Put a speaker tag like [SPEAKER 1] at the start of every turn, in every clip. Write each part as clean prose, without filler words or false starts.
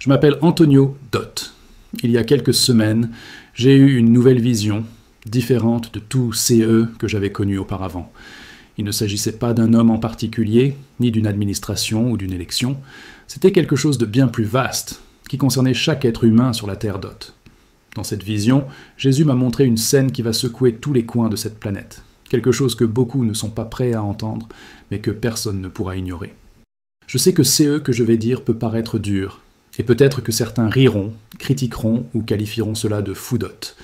[SPEAKER 1] Je m'appelle Antonio Dot. Il y a quelques semaines, j'ai eu une nouvelle vision, différente de tout CE que j'avais connu auparavant. Il ne s'agissait pas d'un homme en particulier, ni d'une administration ou d'une élection. C'était quelque chose de bien plus vaste, qui concernait chaque être humain sur la Terre Dot. Dans cette vision, Jésus m'a montré une scène qui va secouer tous les coins de cette planète. Quelque chose que beaucoup ne sont pas prêts à entendre, mais que personne ne pourra ignorer. Je sais que CE que je vais dire peut paraître dur, et peut-être que certains riront, critiqueront ou qualifieront cela de foudotte.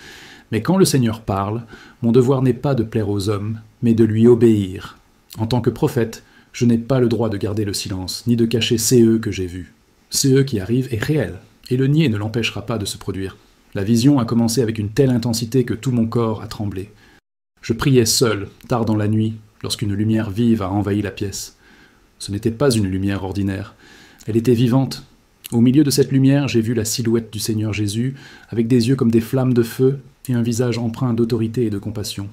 [SPEAKER 1] Mais quand le Seigneur parle, mon devoir n'est pas de plaire aux hommes, mais de lui obéir. En tant que prophète, je n'ai pas le droit de garder le silence, ni de cacher CE que j'ai vu. CE qui arrive est réel, et le nier ne l'empêchera pas de se produire. La vision a commencé avec une telle intensité que tout mon corps a tremblé. Je priais seul, tard dans la nuit, lorsqu'une lumière vive a envahi la pièce. Ce n'était pas une lumière ordinaire. Elle était vivante. Au milieu de cette lumière, j'ai vu la silhouette du Seigneur Jésus, avec des yeux comme des flammes de feu et un visage empreint d'autorité et de compassion.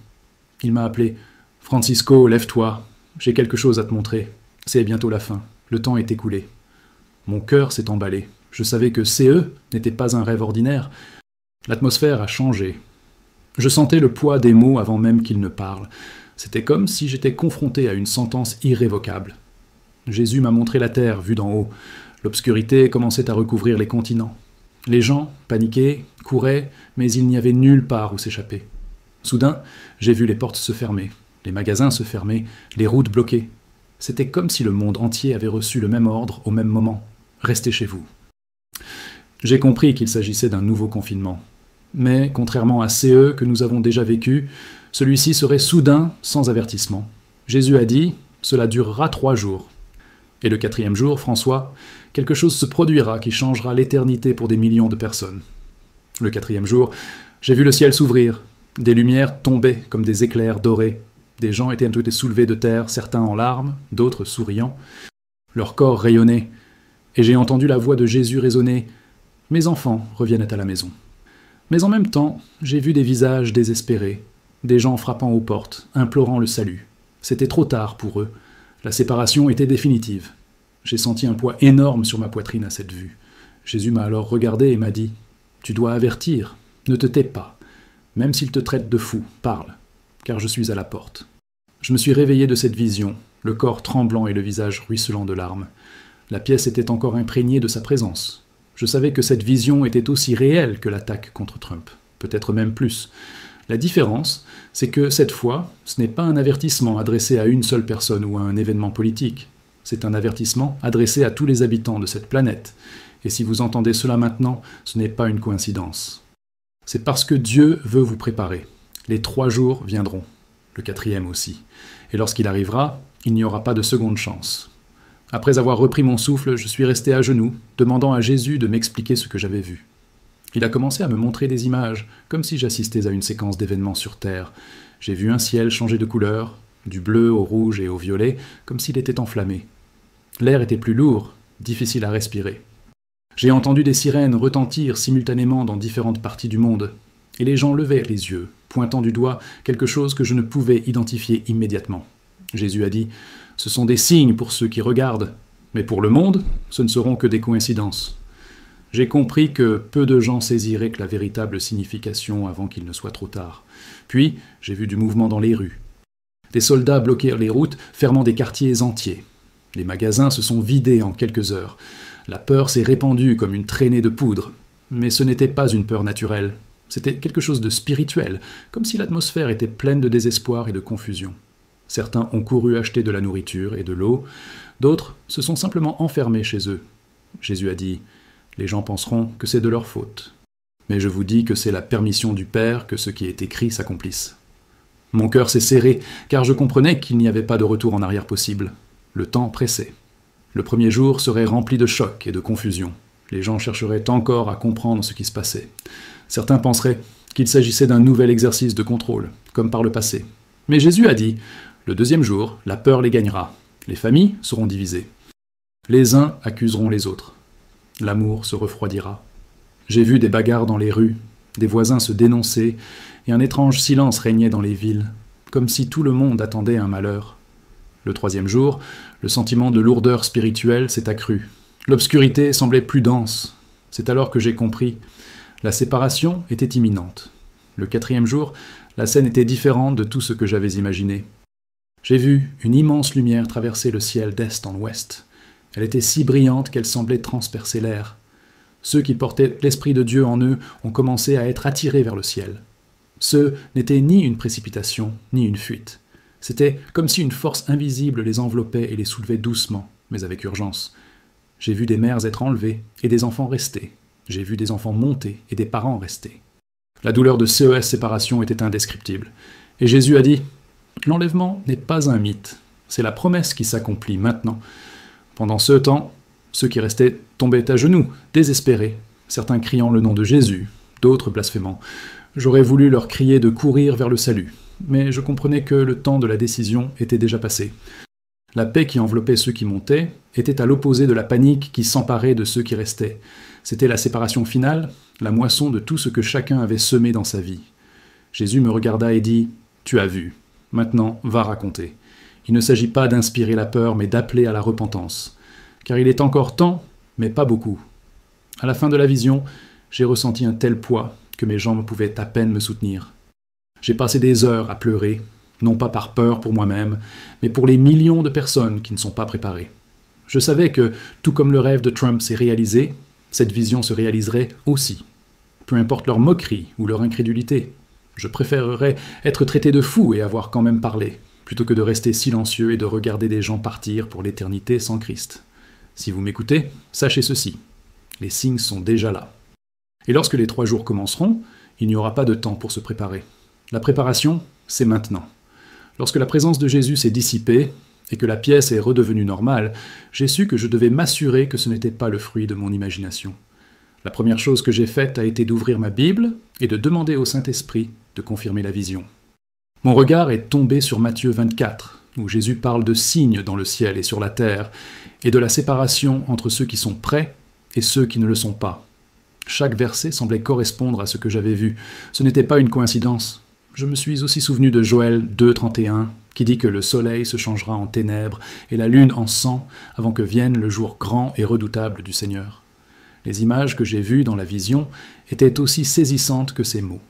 [SPEAKER 1] Il m'a appelé « Francisco, lève-toi, j'ai quelque chose à te montrer. C'est bientôt la fin. Le temps est écoulé. » Mon cœur s'est emballé. Je savais que CE n'était pas un rêve ordinaire. L'atmosphère a changé. Je sentais le poids des mots avant même qu'ils ne parlent. C'était comme si j'étais confronté à une sentence irrévocable. Jésus m'a montré la terre vue d'en haut. L'obscurité commençait à recouvrir les continents. Les gens, paniqués, couraient, mais il n'y avait nulle part où s'échapper. Soudain, j'ai vu les portes se fermer, les magasins se fermer, les routes bloquées. C'était comme si le monde entier avait reçu le même ordre au même moment. Restez chez vous. J'ai compris qu'il s'agissait d'un nouveau confinement. Mais, contrairement à CE que nous avons déjà vécu, celui-ci serait soudain, sans avertissement. Jésus a dit « Cela durera 3 jours ». Et le 4e jour, François, quelque chose se produira qui changera l'éternité pour des millions de personnes. Le 4e jour, j'ai vu le ciel s'ouvrir. Des lumières tombaient comme des éclairs dorés. Des gens étaient soulevés de terre, certains en larmes, d'autres souriant. Leur corps rayonnait. Et j'ai entendu la voix de Jésus résonner « Mes enfants reviennent à la maison ». Mais en même temps, j'ai vu des visages désespérés, des gens frappant aux portes, implorant le salut. C'était trop tard pour eux. La séparation était définitive. J'ai senti un poids énorme sur ma poitrine à cette vue. Jésus m'a alors regardé et m'a dit « Tu dois avertir, ne te tais pas. Même s'ils te traitent de fou, parle, car je suis à la porte. » Je me suis réveillé de cette vision, le corps tremblant et le visage ruisselant de larmes. La pièce était encore imprégnée de sa présence. Je savais que cette vision était aussi réelle que l'attaque contre Trump, peut-être même plus. La différence, c'est que cette fois, ce n'est pas un avertissement adressé à une seule personne ou à un événement politique. C'est un avertissement adressé à tous les habitants de cette planète. Et si vous entendez cela maintenant, ce n'est pas une coïncidence. C'est parce que Dieu veut vous préparer. Les 3 jours viendront, le 4e aussi. Et lorsqu'il arrivera, il n'y aura pas de seconde chance. Après avoir repris mon souffle, je suis resté à genoux, demandant à Jésus de m'expliquer ce que j'avais vu. Il a commencé à me montrer des images, comme si j'assistais à une séquence d'événements sur Terre. J'ai vu un ciel changer de couleur, du bleu au rouge et au violet, comme s'il était enflammé. L'air était plus lourd, difficile à respirer. J'ai entendu des sirènes retentir simultanément dans différentes parties du monde, et les gens levaient les yeux, pointant du doigt quelque chose que je ne pouvais identifier immédiatement. Jésus a dit « Ce sont des signes pour ceux qui regardent, mais pour le monde, ce ne seront que des coïncidences. » J'ai compris que peu de gens saisiraient que la véritable signification avant qu'il ne soit trop tard. Puis, j'ai vu du mouvement dans les rues. Des soldats bloquèrent les routes, fermant des quartiers entiers. Les magasins se sont vidés en quelques heures. La peur s'est répandue comme une traînée de poudre. Mais ce n'était pas une peur naturelle. C'était quelque chose de spirituel, comme si l'atmosphère était pleine de désespoir et de confusion. Certains ont couru acheter de la nourriture et de l'eau, d'autres se sont simplement enfermés chez eux. Jésus a dit « Les gens penseront que c'est de leur faute. Mais je vous dis que c'est la permission du Père que ce qui est écrit s'accomplisse. » Mon cœur s'est serré, car je comprenais qu'il n'y avait pas de retour en arrière possible. Le temps pressait. Le 1er jour serait rempli de choc et de confusion. Les gens chercheraient encore à comprendre ce qui se passait. Certains penseraient qu'il s'agissait d'un nouvel exercice de contrôle, comme par le passé. Mais Jésus a dit « Le 2e jour, la peur les gagnera. Les familles seront divisées. Les uns accuseront les autres. L'amour se refroidira. » J'ai vu des bagarres dans les rues, des voisins se dénoncer, et un étrange silence régnait dans les villes, comme si tout le monde attendait un malheur. Le 3e jour, le sentiment de lourdeur spirituelle s'est accru. L'obscurité semblait plus dense. C'est alors que j'ai compris. La séparation était imminente. Le 4e jour, la scène était différente de tout ce que j'avais imaginé. J'ai vu une immense lumière traverser le ciel d'est en ouest. Elle était si brillante qu'elle semblait transpercer l'air. Ceux qui portaient l'Esprit de Dieu en eux ont commencé à être attirés vers le ciel. Ce n'était ni une précipitation, ni une fuite. C'était comme si une force invisible les enveloppait et les soulevait doucement, mais avec urgence. J'ai vu des mères être enlevées et des enfants rester. J'ai vu des enfants monter et des parents rester. La douleur de CES séparation était indescriptible. Et Jésus a dit « L'enlèvement n'est pas un mythe, c'est la promesse qui s'accomplit maintenant. » Pendant ce temps, ceux qui restaient tombaient à genoux, désespérés, certains criant le nom de Jésus, d'autres blasphémant. J'aurais voulu leur crier de courir vers le salut, mais je comprenais que le temps de la décision était déjà passé. La paix qui enveloppait ceux qui montaient était à l'opposé de la panique qui s'emparait de ceux qui restaient. C'était la séparation finale, la moisson de tout ce que chacun avait semé dans sa vie. Jésus me regarda et dit « Tu as vu, maintenant va raconter. Il ne s'agit pas d'inspirer la peur, mais d'appeler à la repentance. Car il est encore temps, mais pas beaucoup. » À la fin de la vision, j'ai ressenti un tel poids que mes jambes pouvaient à peine me soutenir. J'ai passé des heures à pleurer, non pas par peur pour moi-même, mais pour les millions de personnes qui ne sont pas préparées. Je savais que, tout comme le rêve de Trump s'est réalisé, cette vision se réaliserait aussi. Peu importe leur moquerie ou leur incrédulité. Je préférerais être traité de fou et avoir quand même parlé, plutôt que de rester silencieux et de regarder des gens partir pour l'éternité sans Christ. Si vous m'écoutez, sachez ceci. Les signes sont déjà là. Et lorsque les 3 jours commenceront, il n'y aura pas de temps pour se préparer. La préparation, c'est maintenant. Lorsque la présence de Jésus s'est dissipée et que la pièce est redevenue normale, j'ai su que je devais m'assurer que ce n'était pas le fruit de mon imagination. La première chose que j'ai faite a été d'ouvrir ma Bible et de demander au Saint-Esprit de confirmer la vision. Mon regard est tombé sur Matthieu 24, où Jésus parle de signes dans le ciel et sur la terre, et de la séparation entre ceux qui sont prêts et ceux qui ne le sont pas. Chaque verset semblait correspondre à ce que j'avais vu. Ce n'était pas une coïncidence. Je me suis aussi souvenu de Joël 2,31, qui dit que le soleil se changera en ténèbres et la lune en sang avant que vienne le jour grand et redoutable du Seigneur. Les images que j'ai vues dans la vision étaient aussi saisissantes que ces mots.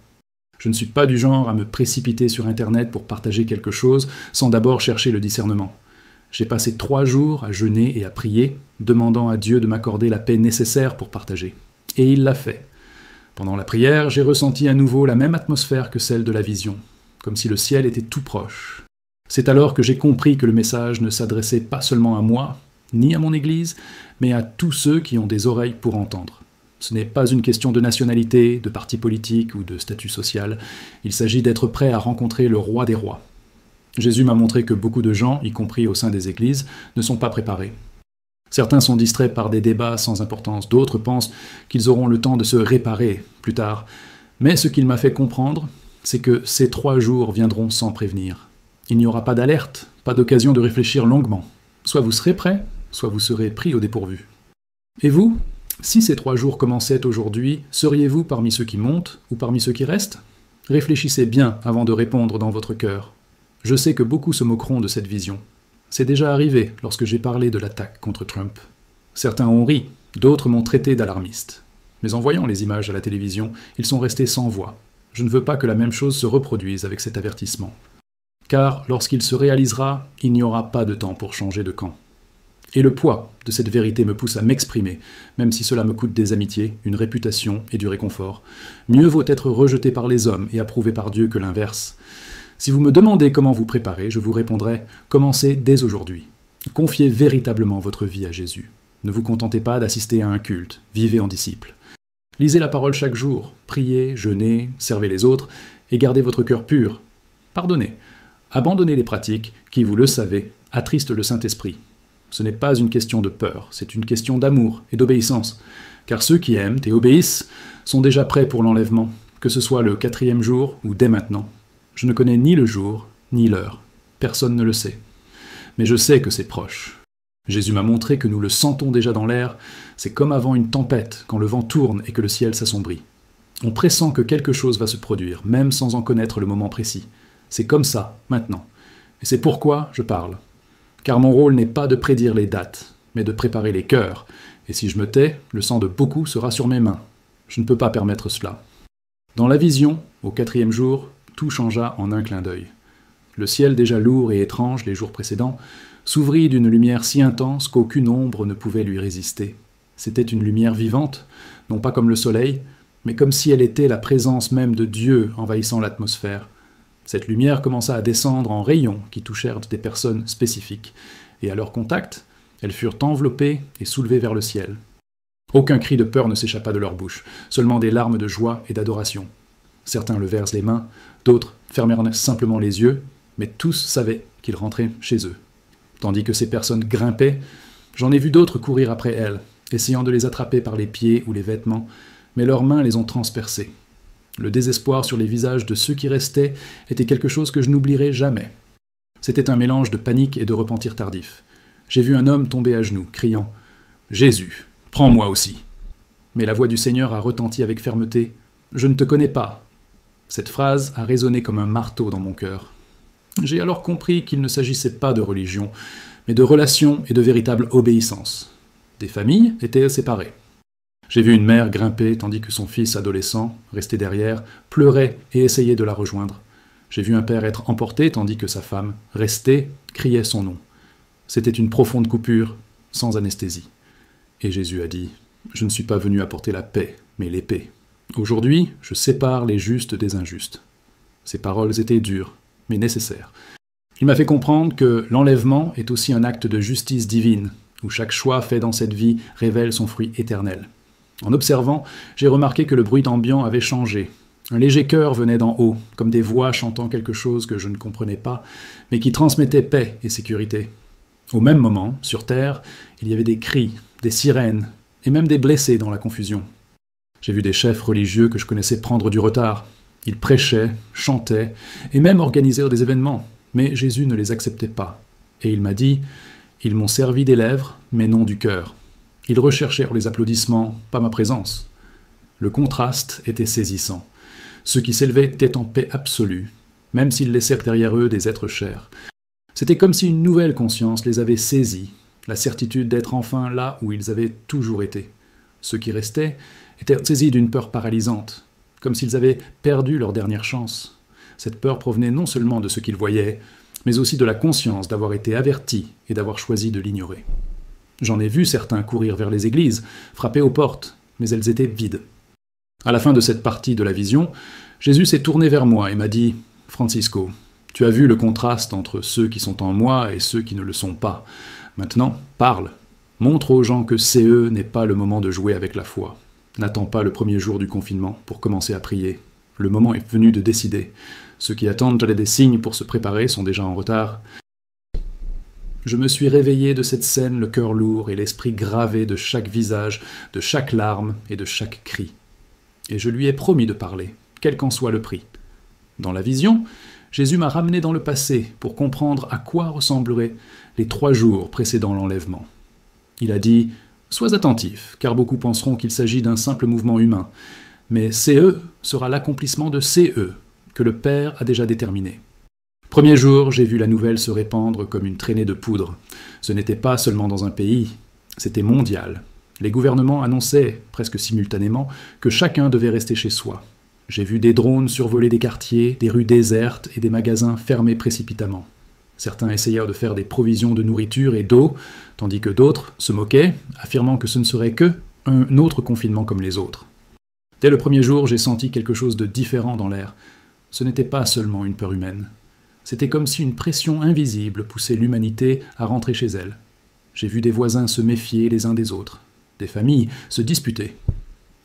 [SPEAKER 1] Je ne suis pas du genre à me précipiter sur Internet pour partager quelque chose sans d'abord chercher le discernement. J'ai passé 3 jours à jeûner et à prier, demandant à Dieu de m'accorder la paix nécessaire pour partager. Et il l'a fait. Pendant la prière, j'ai ressenti à nouveau la même atmosphère que celle de la vision, comme si le ciel était tout proche. C'est alors que j'ai compris que le message ne s'adressait pas seulement à moi, ni à mon Église, mais à tous ceux qui ont des oreilles pour entendre. Ce n'est pas une question de nationalité, de parti politique ou de statut social. Il s'agit d'être prêt à rencontrer le roi des rois. Jésus m'a montré que beaucoup de gens, y compris au sein des églises, ne sont pas préparés. Certains sont distraits par des débats sans importance, d'autres pensent qu'ils auront le temps de se réparer plus tard. Mais ce qu'il m'a fait comprendre, c'est que ces 3 jours viendront sans prévenir. Il n'y aura pas d'alerte, pas d'occasion de réfléchir longuement. Soit vous serez prêts, soit vous serez pris au dépourvu. Et vous, si ces 3 jours commençaient aujourd'hui, seriez-vous parmi ceux qui montent ou parmi ceux qui restent? Réfléchissez bien avant de répondre dans votre cœur. Je sais que beaucoup se moqueront de cette vision. C'est déjà arrivé lorsque j'ai parlé de l'attaque contre Trump. Certains ont ri, d'autres m'ont traité d'alarmiste. Mais en voyant les images à la télévision, ils sont restés sans voix. Je ne veux pas que la même chose se reproduise avec cet avertissement. Car lorsqu'il se réalisera, il n'y aura pas de temps pour changer de camp. Et le poids de cette vérité me pousse à m'exprimer, même si cela me coûte des amitiés, une réputation et du réconfort. Mieux vaut être rejeté par les hommes et approuvé par Dieu que l'inverse. Si vous me demandez comment vous préparer, je vous répondrai « Commencez dès aujourd'hui. Confiez véritablement votre vie à Jésus. Ne vous contentez pas d'assister à un culte, vivez en disciple. Lisez la parole chaque jour, priez, jeûnez, servez les autres et gardez votre cœur pur. Pardonnez. Abandonnez les pratiques qui, vous le savez, attristent le Saint-Esprit. Ce n'est pas une question de peur, c'est une question d'amour et d'obéissance. Car ceux qui aiment et obéissent sont déjà prêts pour l'enlèvement, que ce soit le 4e jour ou dès maintenant. Je ne connais ni le jour, ni l'heure. Personne ne le sait. Mais je sais que c'est proche. Jésus m'a montré que nous le sentons déjà dans l'air. C'est comme avant une tempête, quand le vent tourne et que le ciel s'assombrit. On pressent que quelque chose va se produire, même sans en connaître le moment précis. C'est comme ça, maintenant. Et c'est pourquoi je parle. Car mon rôle n'est pas de prédire les dates, mais de préparer les cœurs, Et si je me tais, le sang de beaucoup sera sur mes mains. Je ne peux pas permettre cela. Dans la vision, au 4e jour, tout changea en un clin d'œil. Le ciel, déjà lourd et étrange les jours précédents, s'ouvrit d'une lumière si intense qu'aucune ombre ne pouvait lui résister. C'était une lumière vivante, non pas comme le soleil, mais comme si elle était la présence même de Dieu envahissant l'atmosphère. Cette lumière commença à descendre en rayons qui touchèrent des personnes spécifiques, et à leur contact, elles furent enveloppées et soulevées vers le ciel. Aucun cri de peur ne s'échappa de leur bouche, seulement des larmes de joie et d'adoration. Certains levèrent les mains, d'autres fermèrent simplement les yeux, mais tous savaient qu'ils rentraient chez eux. Tandis que ces personnes grimpaient, j'en ai vu d'autres courir après elles, essayant de les attraper par les pieds ou les vêtements, mais leurs mains les ont transpercées. Le désespoir sur les visages de ceux qui restaient était quelque chose que je n'oublierai jamais. C'était un mélange de panique et de repentir tardif. J'ai vu un homme tomber à genoux, criant « Jésus, prends-moi aussi !» Mais la voix du Seigneur a retenti avec fermeté « Je ne te connais pas !» Cette phrase a résonné comme un marteau dans mon cœur. J'ai alors compris qu'il ne s'agissait pas de religion, mais de relation et de véritable obéissance. Des familles étaient séparées. J'ai vu une mère grimper tandis que son fils adolescent, resté derrière, pleurait et essayait de la rejoindre. J'ai vu un père être emporté tandis que sa femme, restée, criait son nom. C'était une profonde coupure, sans anesthésie. Et Jésus a dit « Je ne suis pas venu apporter la paix, mais l'épée. Aujourd'hui, je sépare les justes des injustes. » Ces paroles étaient dures, mais nécessaires. Il m'a fait comprendre que l'enlèvement est aussi un acte de justice divine, où chaque choix fait dans cette vie révèle son fruit éternel. En observant, j'ai remarqué que le bruit ambiant avait changé. Un léger chœur venait d'en haut, comme des voix chantant quelque chose que je ne comprenais pas, mais qui transmettait paix et sécurité. Au même moment, sur terre, il y avait des cris, des sirènes, et même des blessés dans la confusion. J'ai vu des chefs religieux que je connaissais prendre du retard. Ils prêchaient, chantaient, et même organisèrent des événements, mais Jésus ne les acceptait pas. Et il m'a dit « Ils m'ont servi des lèvres, mais non du cœur. » Ils recherchèrent les applaudissements, pas ma présence. Le contraste était saisissant. Ceux qui s'élevaient étaient en paix absolue, même s'ils laissèrent derrière eux des êtres chers. C'était comme si une nouvelle conscience les avait saisis, la certitude d'être enfin là où ils avaient toujours été. Ceux qui restaient étaient saisis d'une peur paralysante, comme s'ils avaient perdu leur dernière chance. Cette peur provenait non seulement de ce qu'ils voyaient, mais aussi de la conscience d'avoir été avertis et d'avoir choisi de l'ignorer. J'en ai vu certains courir vers les églises, frapper aux portes, mais elles étaient vides. À la fin de cette partie de la vision, Jésus s'est tourné vers moi et m'a dit « Francisco, tu as vu le contraste entre ceux qui sont en moi et ceux qui ne le sont pas. Maintenant, parle. Montre aux gens que CE n'est pas le moment de jouer avec la foi. N'attends pas le premier jour du confinement pour commencer à prier. Le moment est venu de décider. Ceux qui attendent des signes pour se préparer sont déjà en retard. » Je me suis réveillé de cette scène, le cœur lourd et l'esprit gravé de chaque visage, de chaque larme et de chaque cri. Et je lui ai promis de parler, quel qu'en soit le prix. Dans la vision, Jésus m'a ramené dans le passé pour comprendre à quoi ressembleraient les 3 jours précédant l'enlèvement. Il a dit « Sois attentif, car beaucoup penseront qu'il s'agit d'un simple mouvement humain, mais CE sera l'accomplissement de CE, que le Père a déjà déterminé. » Premier jour, j'ai vu la nouvelle se répandre comme une traînée de poudre. Ce n'était pas seulement dans un pays, c'était mondial. Les gouvernements annonçaient, presque simultanément, que chacun devait rester chez soi. J'ai vu des drones survoler des quartiers, des rues désertes et des magasins fermés précipitamment. Certains essayèrent de faire des provisions de nourriture et d'eau, tandis que d'autres se moquaient, affirmant que ce ne serait que un autre confinement comme les autres. Dès le premier jour, j'ai senti quelque chose de différent dans l'air. Ce n'était pas seulement une peur humaine. C'était comme si une pression invisible poussait l'humanité à rentrer chez elle. J'ai vu des voisins se méfier les uns des autres, des familles se disputer.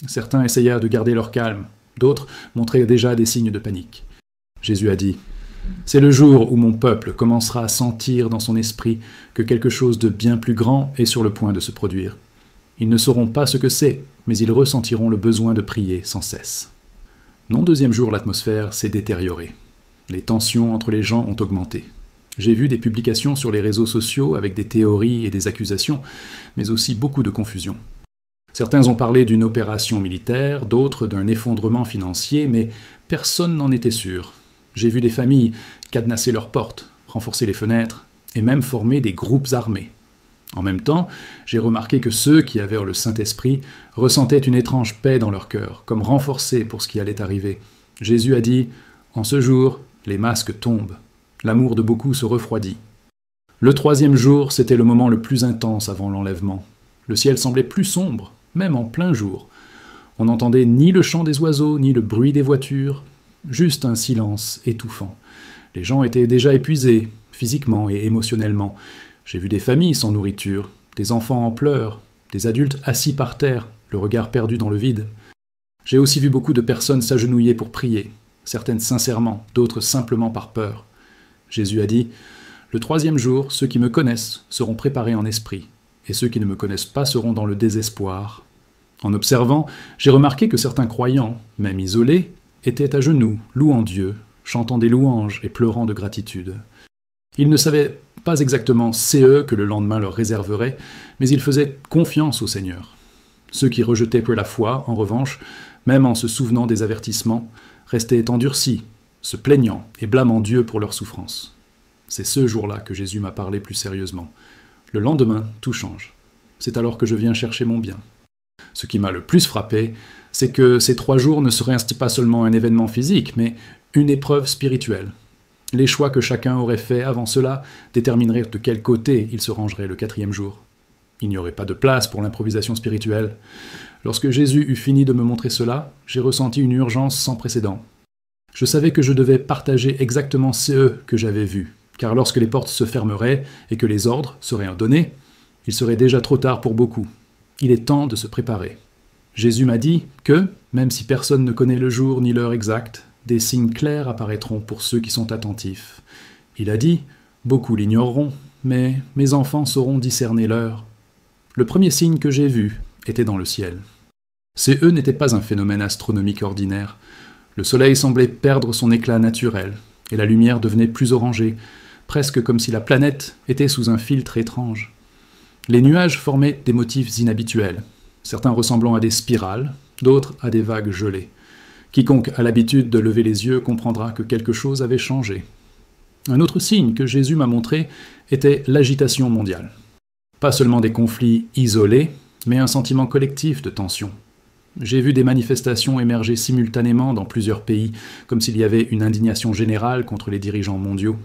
[SPEAKER 1] Certains essayèrent de garder leur calme, d'autres montraient déjà des signes de panique. Jésus a dit « C'est le jour où mon peuple commencera à sentir dans son esprit que quelque chose de bien plus grand est sur le point de se produire. Ils ne sauront pas ce que c'est, mais ils ressentiront le besoin de prier sans cesse. » Non, deuxième jour, l'atmosphère s'est détériorée. Les tensions entre les gens ont augmenté. J'ai vu des publications sur les réseaux sociaux avec des théories et des accusations, mais aussi beaucoup de confusion. Certains ont parlé d'une opération militaire, d'autres d'un effondrement financier, mais personne n'en était sûr. J'ai vu des familles cadenasser leurs portes, renforcer les fenêtres, et même former des groupes armés. En même temps, j'ai remarqué que ceux qui avaient le Saint-Esprit ressentaient une étrange paix dans leur cœur, comme renforcés pour ce qui allait arriver. Jésus a dit « En ce jour, les masques tombent. L'amour de beaucoup se refroidit. » Le troisième jour, c'était le moment le plus intense avant l'enlèvement. Le ciel semblait plus sombre, même en plein jour. On n'entendait ni le chant des oiseaux, ni le bruit des voitures, juste un silence étouffant. Les gens étaient déjà épuisés, physiquement et émotionnellement. J'ai vu des familles sans nourriture, des enfants en pleurs, des adultes assis par terre, le regard perdu dans le vide. J'ai aussi vu beaucoup de personnes s'agenouiller pour prier, certaines sincèrement, d'autres simplement par peur. Jésus a dit « Le troisième jour, ceux qui me connaissent seront préparés en esprit, et ceux qui ne me connaissent pas seront dans le désespoir. » En observant, j'ai remarqué que certains croyants, même isolés, étaient à genoux, louant Dieu, chantant des louanges et pleurant de gratitude. Ils ne savaient pas exactement CE que le lendemain leur réserverait, mais ils faisaient confiance au Seigneur. Ceux qui rejetaient peu la foi, en revanche, même en se souvenant des avertissements, restaient endurcis, se plaignant et blâmant Dieu pour leur souffrance. C'est ce jour-là que Jésus m'a parlé plus sérieusement. Le lendemain, tout change. C'est alors que je viens chercher mon bien. Ce qui m'a le plus frappé, c'est que ces 3 jours ne seraient pas seulement un événement physique, mais une épreuve spirituelle. Les choix que chacun aurait faits avant cela détermineraient de quel côté il se rangerait le 4e jour. Il n'y aurait pas de place pour l'improvisation spirituelle. Lorsque Jésus eut fini de me montrer cela, j'ai ressenti une urgence sans précédent. Je savais que je devais partager exactement ce que j'avais vu, car lorsque les portes se fermeraient et que les ordres seraient donnés, il serait déjà trop tard pour beaucoup. Il est temps de se préparer. Jésus m'a dit que, même si personne ne connaît le jour ni l'heure exacte, des signes clairs apparaîtront pour ceux qui sont attentifs. Il a dit « Beaucoup l'ignoreront, mais mes enfants sauront discerner l'heure. » Le premier signe que j'ai vu était dans le ciel. CE n'était pas un phénomène astronomique ordinaire. Le soleil semblait perdre son éclat naturel, et la lumière devenait plus orangée, presque comme si la planète était sous un filtre étrange. Les nuages formaient des motifs inhabituels, certains ressemblant à des spirales, d'autres à des vagues gelées. Quiconque a l'habitude de lever les yeux comprendra que quelque chose avait changé. Un autre signe que Jésus m'a montré était l'agitation mondiale. Pas seulement des conflits isolés, mais un sentiment collectif de tension. J'ai vu des manifestations émerger simultanément dans plusieurs pays, comme s'il y avait une indignation générale contre les dirigeants mondiaux.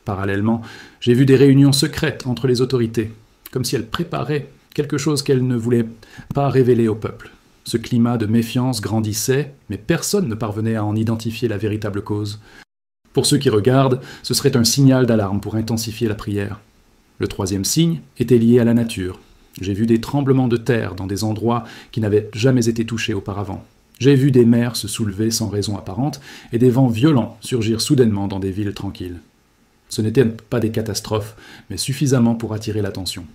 [SPEAKER 1] Parallèlement, j'ai vu des réunions secrètes entre les autorités, comme si elles préparaient quelque chose qu'elles ne voulaient pas révéler au peuple. Ce climat de méfiance grandissait, mais personne ne parvenait à en identifier la véritable cause. Pour ceux qui regardent, ce serait un signal d'alarme pour intensifier la prière. Le 3e signe était lié à la nature. J'ai vu des tremblements de terre dans des endroits qui n'avaient jamais été touchés auparavant. J'ai vu des mers se soulever sans raison apparente et des vents violents surgir soudainement dans des villes tranquilles. Ce n'étaient pas des catastrophes, mais suffisamment pour attirer l'attention.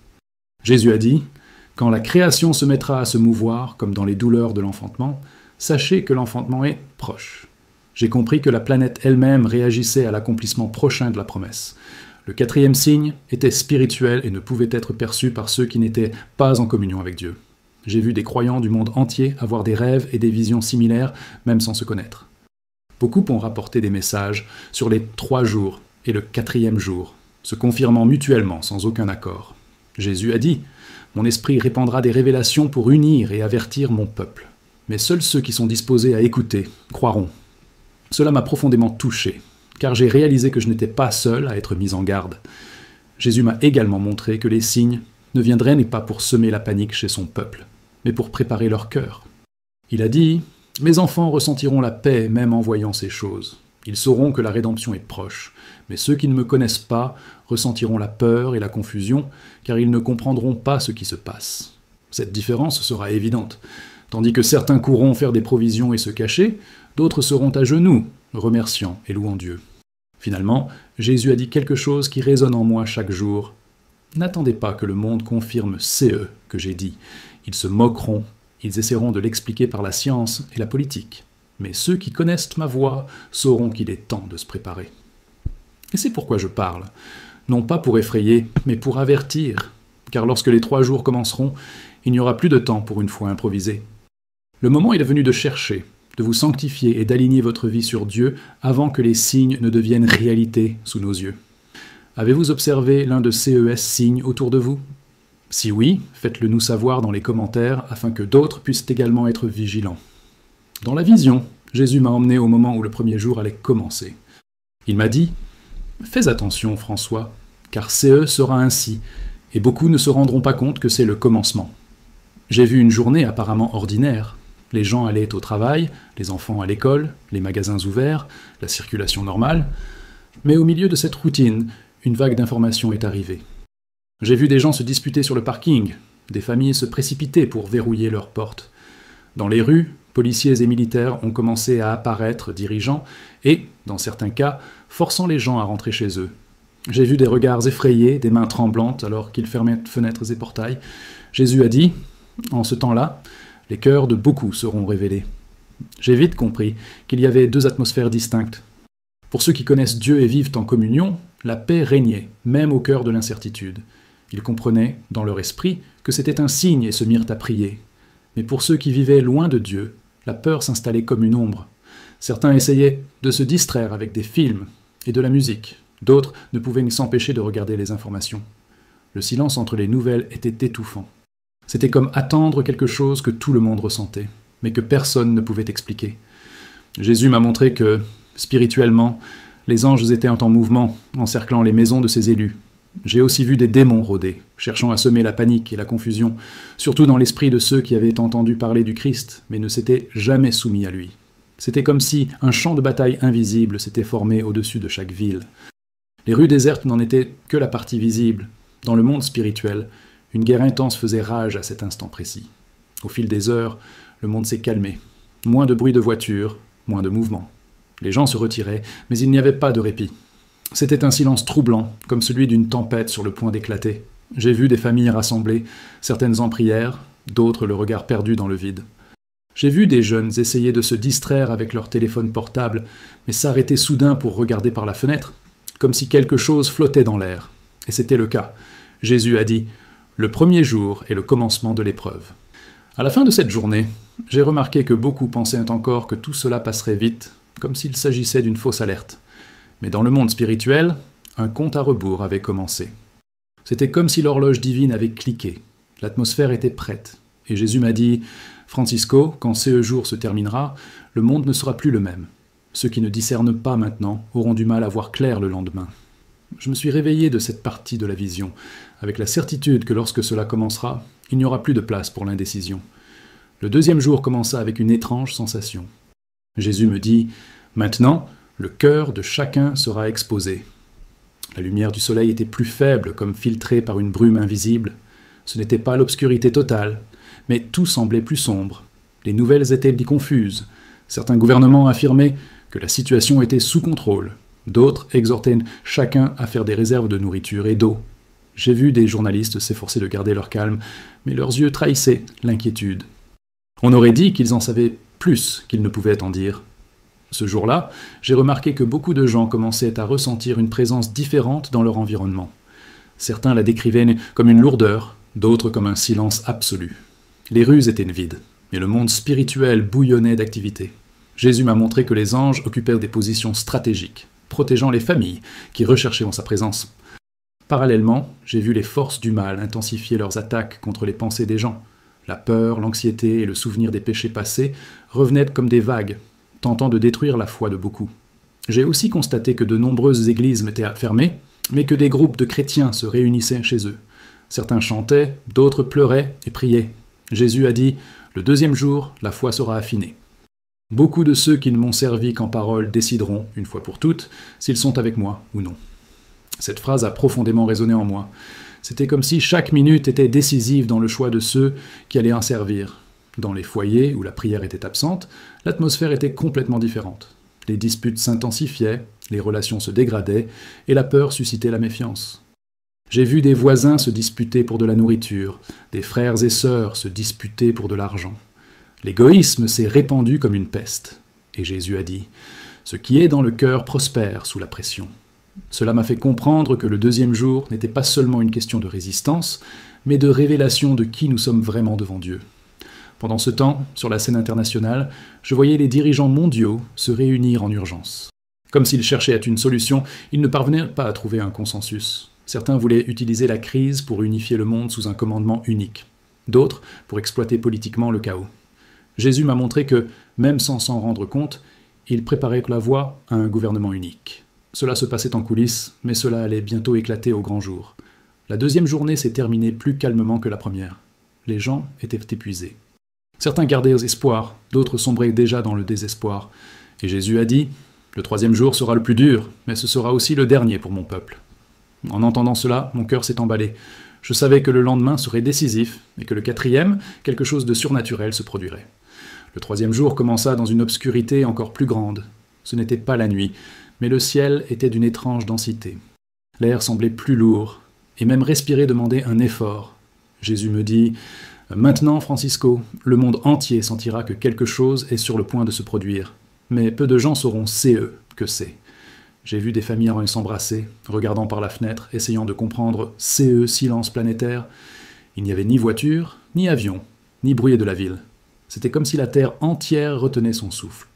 [SPEAKER 1] Jésus a dit « Quand la création se mettra à se mouvoir, comme dans les douleurs de l'enfantement, sachez que l'enfantement est proche. » J'ai compris que la planète elle-même réagissait à l'accomplissement prochain de la promesse. Le 4e signe était spirituel et ne pouvait être perçu par ceux qui n'étaient pas en communion avec Dieu. J'ai vu des croyants du monde entier avoir des rêves et des visions similaires, même sans se connaître. Beaucoup ont rapporté des messages sur les 3 jours et le 4e jour, se confirmant mutuellement sans aucun accord. Jésus a dit « Mon esprit répandra des révélations pour unir et avertir mon peuple. Mais seuls ceux qui sont disposés à écouter croiront. » Cela m'a profondément touché, car j'ai réalisé que je n'étais pas seul à être mis en garde. Jésus m'a également montré que les signes ne viendraient pas pour semer la panique chez son peuple, mais pour préparer leur cœur. Il a dit « Mes enfants ressentiront la paix même en voyant ces choses. Ils sauront que la rédemption est proche, mais ceux qui ne me connaissent pas ressentiront la peur et la confusion, car ils ne comprendront pas ce qui se passe. Cette différence sera évidente. Tandis que certains courront faire des provisions et se cacher, d'autres seront à genoux, remerciant et louant Dieu. » Finalement, Jésus a dit quelque chose qui résonne en moi chaque jour. N'attendez pas que le monde confirme CE que j'ai dit. Ils se moqueront, ils essaieront de l'expliquer par la science et la politique. Mais ceux qui connaissent ma voix sauront qu'il est temps de se préparer. Et c'est pourquoi je parle. Non pas pour effrayer, mais pour avertir. Car lorsque les 3 jours commenceront, il n'y aura plus de temps pour une foi improvisée. Le moment est venu de chercher, de vous sanctifier et d'aligner votre vie sur Dieu avant que les signes ne deviennent réalité sous nos yeux. Avez-vous observé l'un de ces signes autour de vous? Si oui, faites-le nous savoir dans les commentaires afin que d'autres puissent également être vigilants. Dans la vision, Jésus m'a emmené au moment où le premier jour allait commencer. Il m'a dit « Fais attention, François, car CE sera ainsi, et beaucoup ne se rendront pas compte que c'est le commencement. » J'ai vu une journée apparemment ordinaire. Les gens allaient au travail, les enfants à l'école, les magasins ouverts, la circulation normale. Mais au milieu de cette routine, une vague d'informations est arrivée. J'ai vu des gens se disputer sur le parking, des familles se précipiter pour verrouiller leurs portes. Dans les rues, policiers et militaires ont commencé à apparaître dirigeants et, dans certains cas, forçant les gens à rentrer chez eux. J'ai vu des regards effrayés, des mains tremblantes alors qu'ils fermaient fenêtres et portails. Jésus a dit, en ce temps-là, les cœurs de beaucoup seront révélés. J'ai vite compris qu'il y avait deux atmosphères distinctes. Pour ceux qui connaissent Dieu et vivent en communion, la paix régnait, même au cœur de l'incertitude. Ils comprenaient, dans leur esprit, que c'était un signe et se mirent à prier. Mais pour ceux qui vivaient loin de Dieu, la peur s'installait comme une ombre. Certains essayaient de se distraire avec des films et de la musique. D'autres ne pouvaient s'empêcher de regarder les informations. Le silence entre les nouvelles était étouffant. C'était comme attendre quelque chose que tout le monde ressentait, mais que personne ne pouvait expliquer. Jésus m'a montré que, spirituellement, les anges étaient en mouvement, encerclant les maisons de ses élus. J'ai aussi vu des démons rôder, cherchant à semer la panique et la confusion, surtout dans l'esprit de ceux qui avaient entendu parler du Christ, mais ne s'étaient jamais soumis à lui. C'était comme si un champ de bataille invisible s'était formé au-dessus de chaque ville. Les rues désertes n'en étaient que la partie visible. Dans le monde spirituel, une guerre intense faisait rage à cet instant précis. Au fil des heures, le monde s'est calmé. Moins de bruit de voitures, moins de mouvements. Les gens se retiraient, mais il n'y avait pas de répit. C'était un silence troublant, comme celui d'une tempête sur le point d'éclater. J'ai vu des familles rassemblées, certaines en prière, d'autres le regard perdu dans le vide. J'ai vu des jeunes essayer de se distraire avec leur téléphone portable, mais s'arrêter soudain pour regarder par la fenêtre, comme si quelque chose flottait dans l'air. Et c'était le cas. Jésus a dit « Le premier jour est le commencement de l'épreuve ». À la fin de cette journée, j'ai remarqué que beaucoup pensaient encore que tout cela passerait vite, comme s'il s'agissait d'une fausse alerte. Mais dans le monde spirituel, un compte à rebours avait commencé. C'était comme si l'horloge divine avait cliqué. L'atmosphère était prête. Et Jésus m'a dit « Francisco, quand ce jour se terminera, le monde ne sera plus le même. Ceux qui ne discernent pas maintenant auront du mal à voir clair le lendemain. » Je me suis réveillé de cette partie de la vision, avec la certitude que lorsque cela commencera, il n'y aura plus de place pour l'indécision. Le deuxième jour commença avec une étrange sensation. Jésus me dit « Maintenant, le cœur de chacun sera exposé. » La lumière du soleil était plus faible, comme filtrée par une brume invisible. Ce n'était pas l'obscurité totale, mais tout semblait plus sombre. Les nouvelles étaient confuses. Certains gouvernements affirmaient que la situation était sous contrôle. D'autres exhortaient chacun à faire des réserves de nourriture et d'eau. J'ai vu des journalistes s'efforcer de garder leur calme, mais leurs yeux trahissaient l'inquiétude. On aurait dit qu'ils en savaient plus qu'ils ne pouvaient en dire. Ce jour-là, j'ai remarqué que beaucoup de gens commençaient à ressentir une présence différente dans leur environnement. Certains la décrivaient comme une lourdeur, d'autres comme un silence absolu. Les rues étaient vides, mais le monde spirituel bouillonnait d'activité. Jésus m'a montré que les anges occupaient des positions stratégiques, protégeant les familles qui recherchaient en sa présence. Parallèlement, j'ai vu les forces du mal intensifier leurs attaques contre les pensées des gens. La peur, l'anxiété et le souvenir des péchés passés revenaient comme des vagues, tentant de détruire la foi de beaucoup. J'ai aussi constaté que de nombreuses églises étaient fermées, mais que des groupes de chrétiens se réunissaient chez eux. Certains chantaient, d'autres pleuraient et priaient. Jésus a dit « Le deuxième jour, la foi sera affinée. » Beaucoup de ceux qui ne m'ont servi qu'en parole décideront, une fois pour toutes, s'ils sont avec moi ou non. Cette phrase a profondément résonné en moi. C'était comme si chaque minute était décisive dans le choix de ceux qui allaient en servir. Dans les foyers où la prière était absente, l'atmosphère était complètement différente. Les disputes s'intensifiaient, les relations se dégradaient, et la peur suscitait la méfiance. J'ai vu des voisins se disputer pour de la nourriture, des frères et sœurs se disputer pour de l'argent. L'égoïsme s'est répandu comme une peste. Et Jésus a dit « Ce qui est dans le cœur prospère sous la pression. » Cela m'a fait comprendre que le deuxième jour n'était pas seulement une question de résistance, mais de révélation de qui nous sommes vraiment devant Dieu. Pendant ce temps, sur la scène internationale, je voyais les dirigeants mondiaux se réunir en urgence. Comme s'ils cherchaient à une solution, ils ne parvenaient pas à trouver un consensus. Certains voulaient utiliser la crise pour unifier le monde sous un commandement unique, d'autres pour exploiter politiquement le chaos. Jésus m'a montré que, même sans s'en rendre compte, il préparait la voie à un gouvernement unique. Cela se passait en coulisses, mais cela allait bientôt éclater au grand jour. La deuxième journée s'est terminée plus calmement que la première. Les gens étaient épuisés. Certains gardaient espoir, d'autres sombraient déjà dans le désespoir. Et Jésus a dit « Le troisième jour sera le plus dur, mais ce sera aussi le dernier pour mon peuple. » En entendant cela, mon cœur s'est emballé. Je savais que le lendemain serait décisif, et que le quatrième, quelque chose de surnaturel se produirait. Le troisième jour commença dans une obscurité encore plus grande. Ce n'était pas la nuit, mais le ciel était d'une étrange densité. L'air semblait plus lourd, et même respirer demandait un effort. Jésus me dit « Maintenant, Francisco, le monde entier sentira que quelque chose est sur le point de se produire. Mais peu de gens sauront que c'est. » J'ai vu des familles s'embrasser, regardant par la fenêtre, essayant de comprendre silence planétaire. Il n'y avait ni voiture, ni avion, ni bruit de la ville. C'était comme si la terre entière retenait son souffle.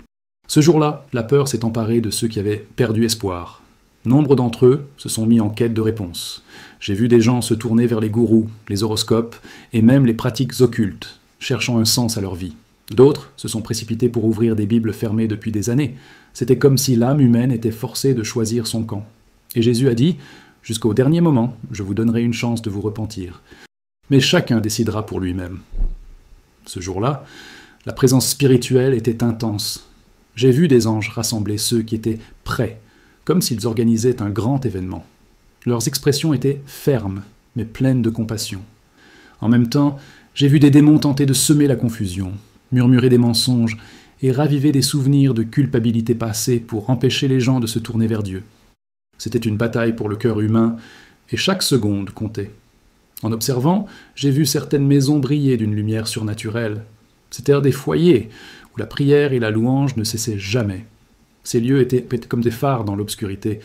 [SPEAKER 1] Ce jour-là, la peur s'est emparée de ceux qui avaient perdu espoir. Nombre d'entre eux se sont mis en quête de réponses. J'ai vu des gens se tourner vers les gourous, les horoscopes et même les pratiques occultes, cherchant un sens à leur vie. D'autres se sont précipités pour ouvrir des bibles fermées depuis des années. C'était comme si l'âme humaine était forcée de choisir son camp. Et Jésus a dit « Jusqu'au dernier moment, je vous donnerai une chance de vous repentir. Mais chacun décidera pour lui-même. » Ce jour-là, la présence spirituelle était intense. J'ai vu des anges rassembler ceux qui étaient prêts, comme s'ils organisaient un grand événement. Leurs expressions étaient fermes, mais pleines de compassion. En même temps, j'ai vu des démons tenter de semer la confusion, murmurer des mensonges et raviver des souvenirs de culpabilité passée pour empêcher les gens de se tourner vers Dieu. C'était une bataille pour le cœur humain, et chaque seconde comptait. En observant, j'ai vu certaines maisons briller d'une lumière surnaturelle. C'étaient des foyers où la prière et la louange ne cessaient jamais. Ces lieux étaient comme des phares dans l'obscurité.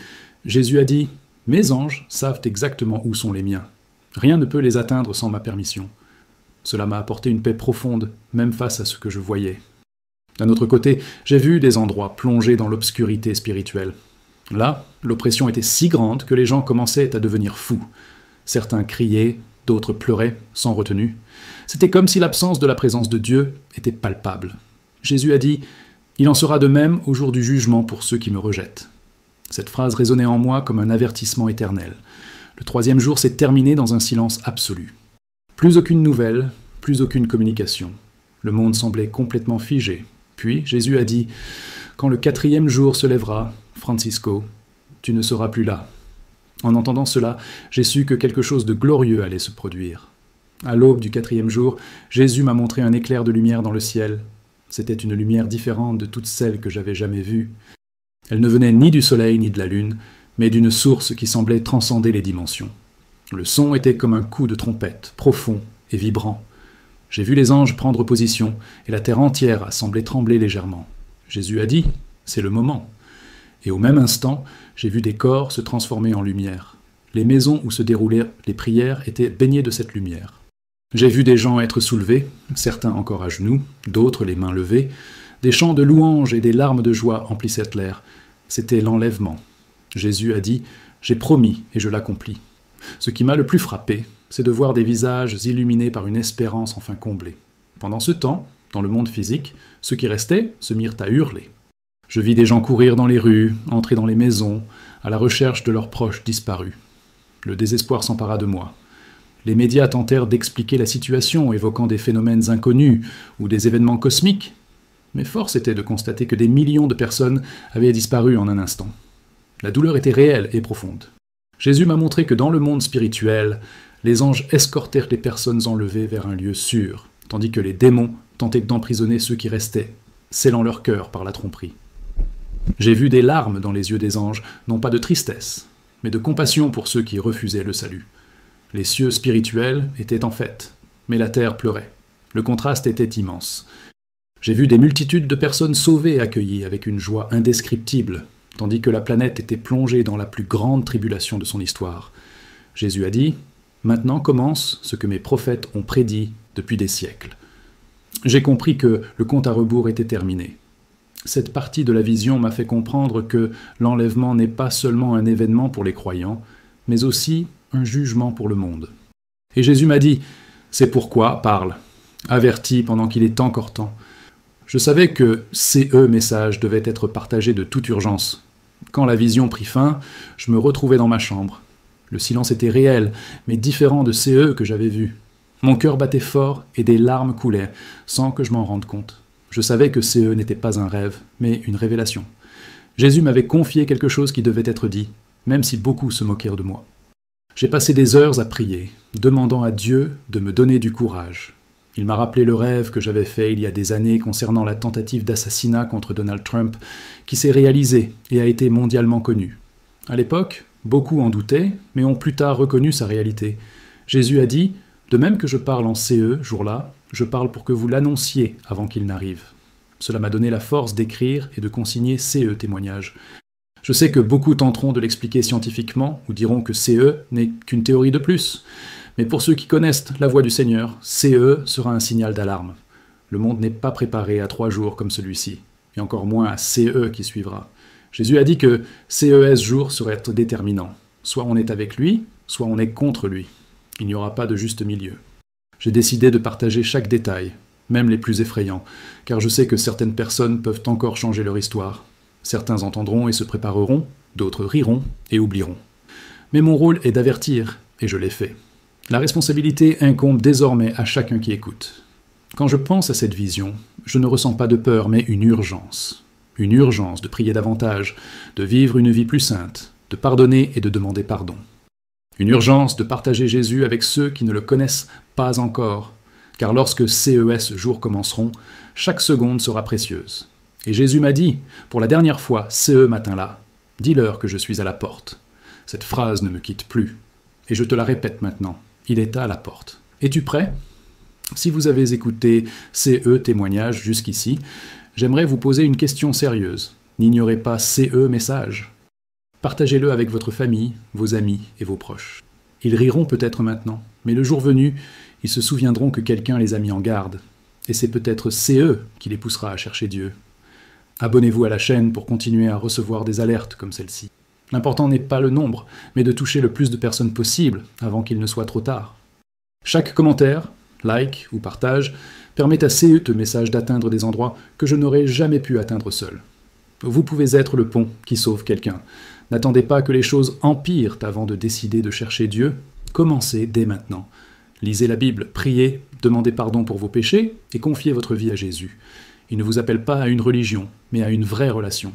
[SPEAKER 1] Jésus a dit « Mes anges savent exactement où sont les miens. Rien ne peut les atteindre sans ma permission. » Cela m'a apporté une paix profonde, même face à ce que je voyais. D'un autre côté, j'ai vu des endroits plongés dans l'obscurité spirituelle. Là, l'oppression était si grande que les gens commençaient à devenir fous. Certains criaient, d'autres pleuraient, sans retenue. C'était comme si l'absence de la présence de Dieu était palpable. Jésus a dit « Il en sera de même au jour du jugement pour ceux qui me rejettent. » Cette phrase résonnait en moi comme un avertissement éternel. Le troisième jour s'est terminé dans un silence absolu. Plus aucune nouvelle, plus aucune communication. Le monde semblait complètement figé. Puis Jésus a dit « Quand le quatrième jour se lèvera, Francisco, tu ne seras plus là. » En entendant cela, j'ai su que quelque chose de glorieux allait se produire. À l'aube du quatrième jour, Jésus m'a montré un éclair de lumière dans le ciel. C'était une lumière différente de toutes celles que j'avais jamais vues. Elle ne venait ni du soleil ni de la lune, mais d'une source qui semblait transcender les dimensions. Le son était comme un coup de trompette, profond et vibrant. J'ai vu les anges prendre position, et la terre entière a semblé trembler légèrement. Jésus a dit « C'est le moment ». Et au même instant, j'ai vu des corps se transformer en lumière. Les maisons où se déroulaient les prières étaient baignées de cette lumière. J'ai vu des gens être soulevés, certains encore à genoux, d'autres les mains levées. Des chants de louanges et des larmes de joie emplissaient l'air. C'était l'enlèvement. Jésus a dit « J'ai promis et je l'accomplis ». Ce qui m'a le plus frappé, c'est de voir des visages illuminés par une espérance enfin comblée. Pendant ce temps, dans le monde physique, ceux qui restaient se mirent à hurler. Je vis des gens courir dans les rues, entrer dans les maisons, à la recherche de leurs proches disparus. Le désespoir s'empara de moi. Les médias tentèrent d'expliquer la situation, évoquant des phénomènes inconnus ou des événements cosmiques. Mais force était de constater que des millions de personnes avaient disparu en un instant. La douleur était réelle et profonde. Jésus m'a montré que dans le monde spirituel, les anges escortèrent les personnes enlevées vers un lieu sûr, tandis que les démons tentaient d'emprisonner ceux qui restaient, scellant leur cœur par la tromperie. J'ai vu des larmes dans les yeux des anges, non pas de tristesse, mais de compassion pour ceux qui refusaient le salut. Les cieux spirituels étaient en fête, mais la terre pleurait. Le contraste était immense. J'ai vu des multitudes de personnes sauvées accueillies avec une joie indescriptible, tandis que la planète était plongée dans la plus grande tribulation de son histoire. Jésus a dit « Maintenant commence ce que mes prophètes ont prédit depuis des siècles. » J'ai compris que le compte à rebours était terminé. Cette partie de la vision m'a fait comprendre que l'enlèvement n'est pas seulement un événement pour les croyants, mais aussi un jugement pour le monde. Et Jésus m'a dit, c'est pourquoi, parle, avertis pendant qu'il est encore temps. Je savais que CE message devait être partagé de toute urgence. Quand la vision prit fin, je me retrouvais dans ma chambre. Le silence était réel, mais différent de CE que j'avais vu. Mon cœur battait fort et des larmes coulaient, sans que je m'en rende compte. Je savais que CE n'était pas un rêve, mais une révélation. Jésus m'avait confié quelque chose qui devait être dit, même si beaucoup se moquèrent de moi. J'ai passé des heures à prier, demandant à Dieu de me donner du courage. Il m'a rappelé le rêve que j'avais fait il y a des années concernant la tentative d'assassinat contre Donald Trump, qui s'est réalisée et a été mondialement connue. À l'époque, beaucoup en doutaient, mais ont plus tard reconnu sa réalité. Jésus a dit « De même que je parle en CE, jour-là, je parle pour que vous l'annonciez avant qu'il n'arrive. » Cela m'a donné la force d'écrire et de consigner CE témoignages. Je sais que beaucoup tenteront de l'expliquer scientifiquement ou diront que CE n'est qu'une théorie de plus. Mais pour ceux qui connaissent la voix du Seigneur, CE sera un signal d'alarme. Le monde n'est pas préparé à 3 jours comme celui-ci, et encore moins à CE qui suivra. Jésus a dit que CES jours serait déterminant. Soit on est avec lui, soit on est contre lui. Il n'y aura pas de juste milieu. J'ai décidé de partager chaque détail, même les plus effrayants, car je sais que certaines personnes peuvent encore changer leur histoire. Certains entendront et se prépareront, d'autres riront et oublieront. Mais mon rôle est d'avertir, et je l'ai fait. La responsabilité incombe désormais à chacun qui écoute. Quand je pense à cette vision, je ne ressens pas de peur, mais une urgence. Une urgence de prier davantage, de vivre une vie plus sainte, de pardonner et de demander pardon. Une urgence de partager Jésus avec ceux qui ne le connaissent pas encore, car lorsque CES jours commenceront, chaque seconde sera précieuse. Et Jésus m'a dit, pour la dernière fois, ce matin-là, dis-leur que je suis à la porte. Cette phrase ne me quitte plus. Et je te la répète maintenant, il est à la porte. Es-tu prêt ? Si vous avez écouté CE témoignages jusqu'ici, j'aimerais vous poser une question sérieuse. N'ignorez pas CE message. Partagez-le avec votre famille, vos amis et vos proches. Ils riront peut-être maintenant, mais le jour venu, ils se souviendront que quelqu'un les a mis en garde. Et c'est peut-être CE qui les poussera à chercher Dieu. Abonnez-vous à la chaîne pour continuer à recevoir des alertes comme celle-ci. L'important n'est pas le nombre, mais de toucher le plus de personnes possible avant qu'il ne soit trop tard. Chaque commentaire, like ou partage permet à ce message d'atteindre des endroits que je n'aurais jamais pu atteindre seul. Vous pouvez être le pont qui sauve quelqu'un. N'attendez pas que les choses empirent avant de décider de chercher Dieu. Commencez dès maintenant. Lisez la Bible, priez, demandez pardon pour vos péchés et confiez votre vie à Jésus. Il ne vous appelle pas à une religion, mais à une vraie relation.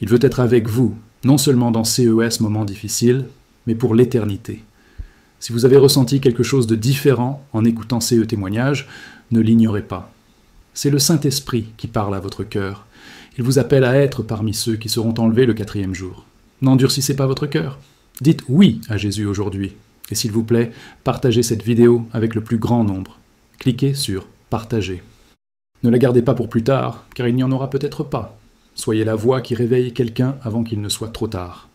[SPEAKER 1] Il veut être avec vous, non seulement dans CES moments difficiles, mais pour l'éternité. Si vous avez ressenti quelque chose de différent en écoutant CE témoignages, ne l'ignorez pas. C'est le Saint-Esprit qui parle à votre cœur. Il vous appelle à être parmi ceux qui seront enlevés le 4e jour. N'endurcissez pas votre cœur. Dites oui à Jésus aujourd'hui. Et s'il vous plaît, partagez cette vidéo avec le plus grand nombre. Cliquez sur « Partager ». Ne la gardez pas pour plus tard, car il n'y en aura peut-être pas. Soyez la voix qui réveille quelqu'un avant qu'il ne soit trop tard.